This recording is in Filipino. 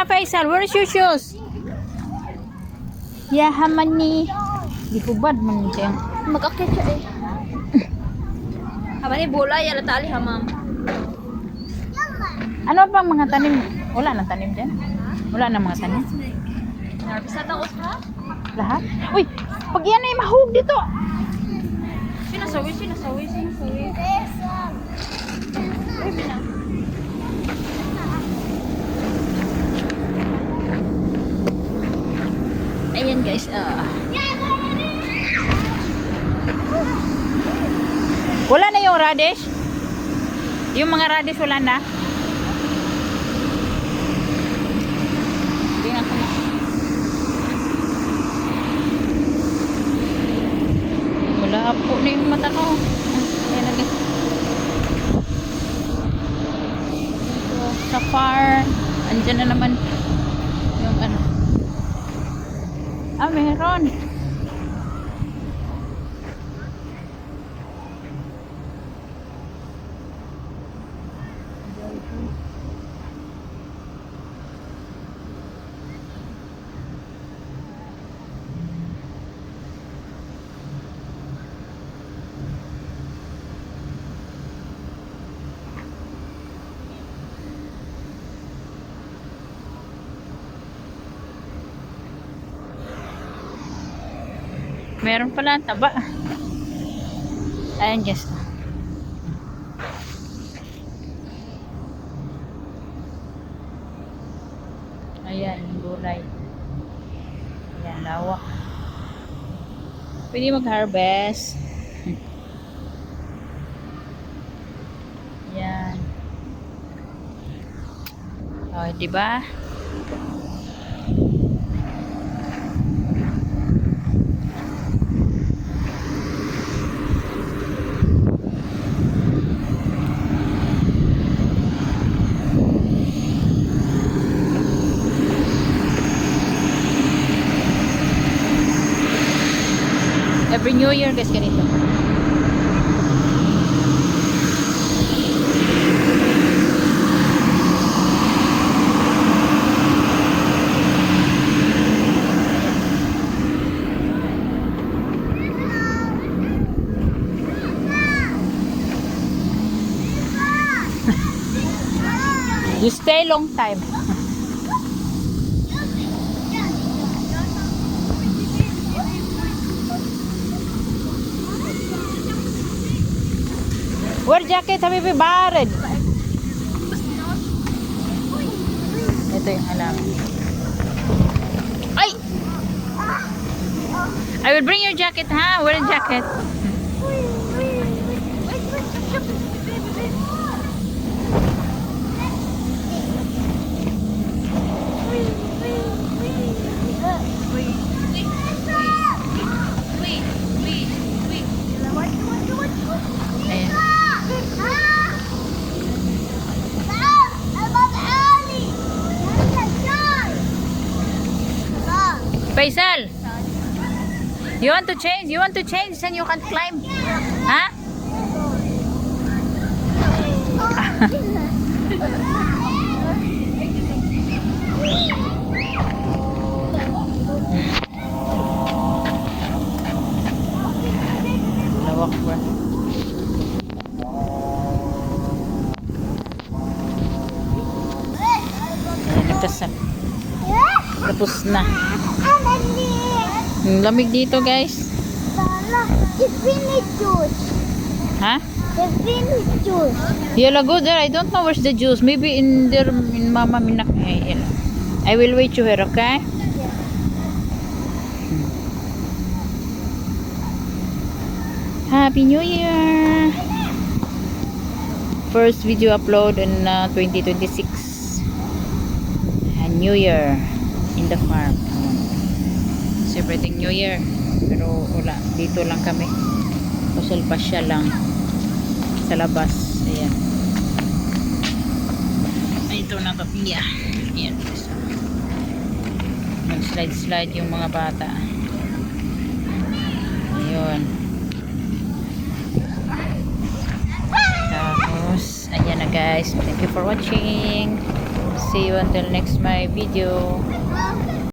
Faisal, where is your shoes? Ya, haman ni. Dihubad man siya. Mag-akit siya eh. Haba ni bola, yala tali hamam. Ano pang mga tanim? Wala nang tanim dyan? Wala nang mga tanim? Bisa takot ha? Lahat? Uy! Pag yan ay mahug dito! Sinasawi. Uy, pinang. Ayan guys, wala na yung radish? Yung mga radish wala na? Tingnan ko na. Wala po na yung mata ko. Ayan na guys. Ito, sa far. Andyan na naman yung ano. Ah, meron. Meron pala ang taba. Ayan guys. Ayan, gulay. Ayan, lawak. Pwede mag-harvest. Ayan. O, diba? Every New Year guys, ganito. You stay long time. Wear jacket, habibi, bared. Ito yung alam. Ay! I will bring your jacket, ha? Wear a jacket. Faisal, you want to change? You want to change then you can climb. Huh? Lawak ba? Tapos na. Lamig dito guys. Ha? Yala, go there. I don't know where's the juice. Maybe in there in Mama Minak. I will wait you here, okay? Happy New Year! First video upload in 2026. And New Year in the farm. Celebrating New Year. Pero wala. Dito lang kami. Pasyal-pasyal lang. Sa labas. Ayan. Ito na kapilya. Ayan. Mag-slide-slide yung mga bata. Ayun. Tapos, ayan na guys. Thank you for watching. See you until next my video.